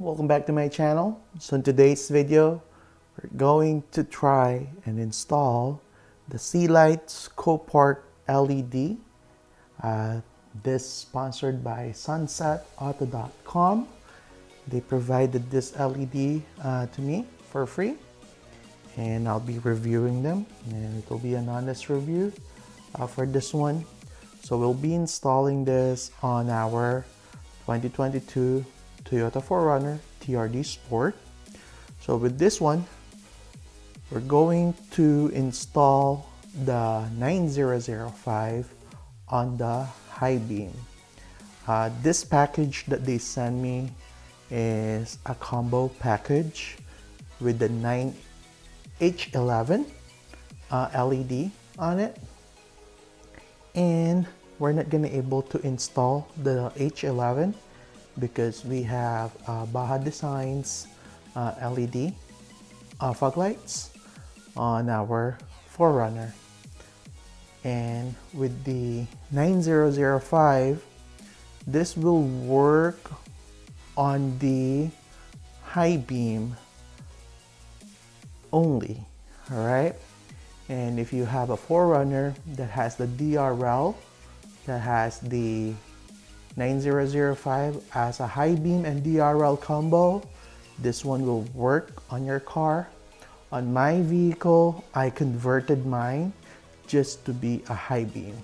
welcome back to my channel. So in today's video, we're going to try and install the Sealight Scope LED. This sponsored by SuncentAuto.com. They provided this LED to me for free, and I'll be reviewing them, and it will be an honest review for this one. So we'll be installing this on our 2022 Toyota 4Runner TRD Sport. So with this one, we're going to install the 9005 on the high beam. This package that they send me is a combo package with the H11 LED on it, and we're not gonna able to install the H11 because we have Baja Designs LED fog lights on our 4Runner. And with the 9005, this will work on the high beam only, all right? And if you have a 4Runner that has the DRL, that has the 9005 as a high beam and DRL combo, this one will work on your car. On my vehicle, I converted mine just to be a high beam.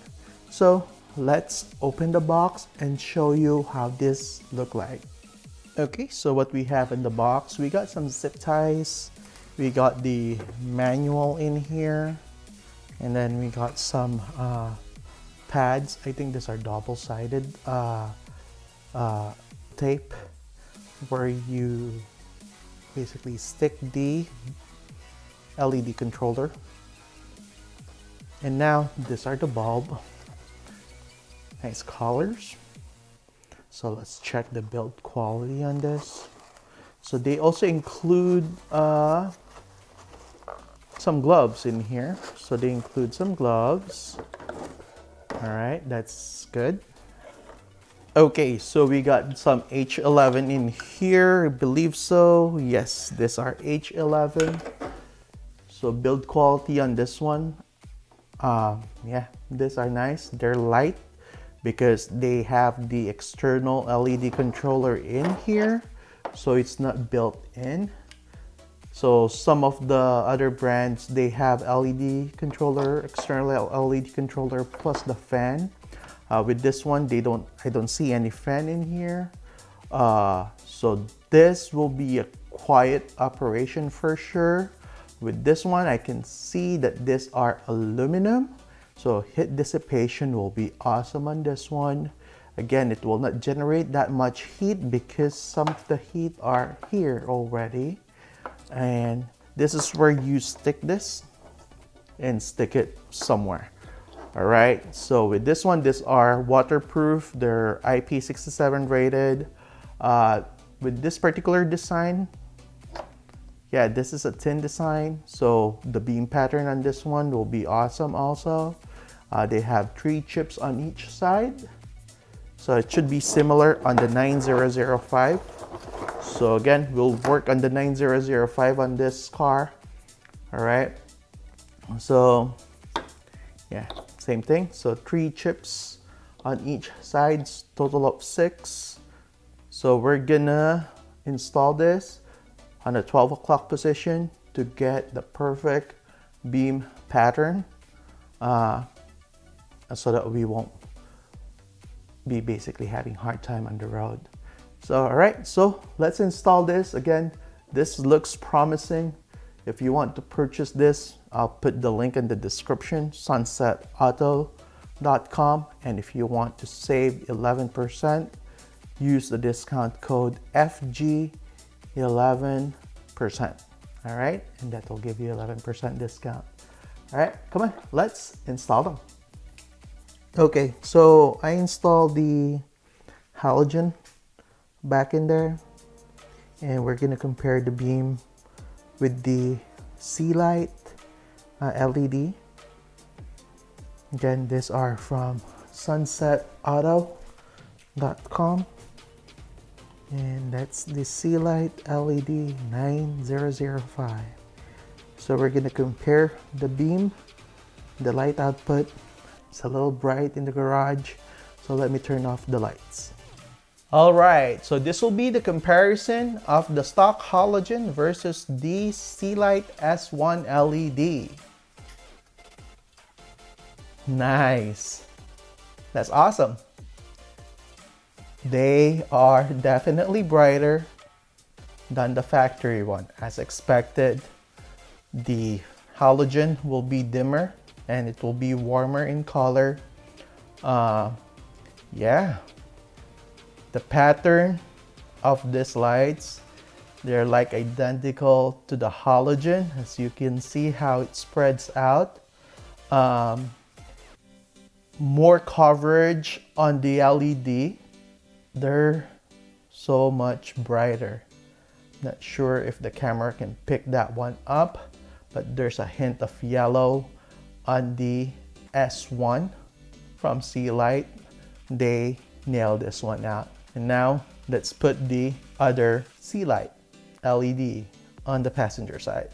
So let's open the box and show you how this look like. Okay, so what we have in the box, we got some zip ties, we got the manual in here, and then we got some pads. I think these are double-sided tape where you basically stick the LED controller. And now these are the bulb. Nice colors. So let's check the build quality on this. So they also include some gloves in here. So they include some gloves. All right, that's good. Okay, so we got some H11 in here, I believe so. Yes, these are H11. So build quality on this one, yeah, these are nice. They're light because they have the external LED controller in here, so it's not built in. So some of the other brands, they have LED controller, external LED controller plus the fan. With this one, I don't see any fan in here. So this will be a quiet operation for sure. With this one, I can see that these are aluminum. So heat dissipation will be awesome on this one. Again, it will not generate that much heat because some of the heat are here already. And this is where you stick this and stick it somewhere. All right, so with this one, these are waterproof. They're IP67 rated. With this particular design, yeah, this is a tin design. So the beam pattern on this one will be awesome also. They have 3 chips on each side. So it should be similar on the 9005. So again, we'll work on the 9005 on this car. All right, so yeah, same thing. So 3 chips on each side, total of 6. So we're gonna install this on a 12 o'clock position to get the perfect beam pattern, so that we won't be basically having hard time on the road. So all right, so let's install this. Again, this looks promising. If you want to purchase this, I'll put the link in the description, SuncentAuto.com. And if you want to save 11%, use the discount code FG11%. All right, and that will give you 11% discount. All right, come on, let's install them. Okay, so I installed the halogen back in there, and we're gonna compare the beam with the Sealight LED. Again, these are from SuncentAuto.com. And that's the Sealight LED 9005. So we're gonna compare the beam, the light output. It's a little bright in the garage, so let me turn off the lights. All right, so this will be the comparison of the stock halogen versus the Sealight S1 LED. Nice. That's awesome. They are definitely brighter than the factory one. As expected, the halogen will be dimmer and it will be warmer in color. Yeah. The pattern of these lights, they're like identical to the halogen, as you can see how it spreads out. More coverage on the LED. They're so much brighter. Not sure if the camera can pick that one up, but there's a hint of yellow on the S1 from Sealight. They nailed this one out. And now let's put the other Sealight LED on the passenger side.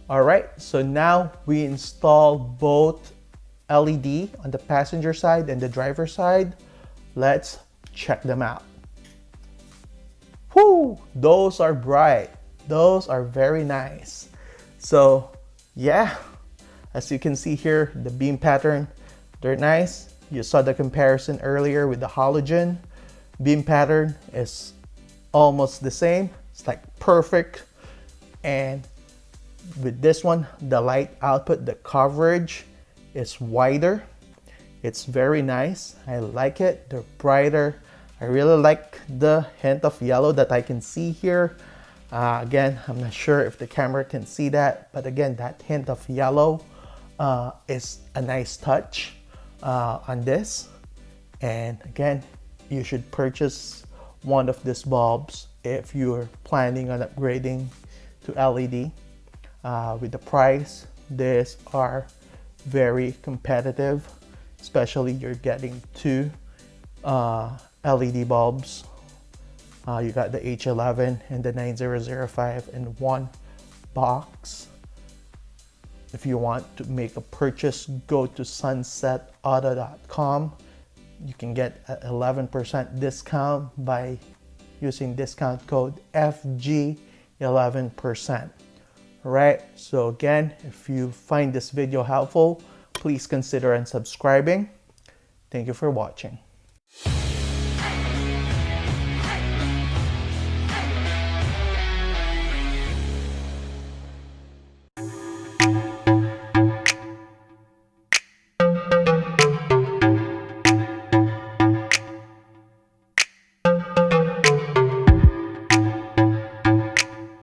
All right, so now we install both LED on the passenger side and the driver side. Let's check them out. Whoo, those are bright. Those are very nice. So yeah, as you can see here, the beam pattern, they're nice. You saw the comparison earlier with the halogen. Beam pattern is almost the same. It's like perfect. And with this one, the light output, the coverage is wider. It's very nice. I like it. They're brighter. I really like the hint of yellow that I can see here. Again, I'm not sure if the camera can see that, but again, that hint of yellow is a nice touch on this. And again, you should purchase one of these bulbs if you're planning on upgrading to LED. With the price, these are very competitive, especially you're getting two LED bulbs. You got the H11 and the 9005 in one box. If you want to make a purchase, go to suncetauto.com. You can get an 11% discount by using discount code FG11%. All right, so again, if you find this video helpful, please consider unsubscribing. Thank you for watching.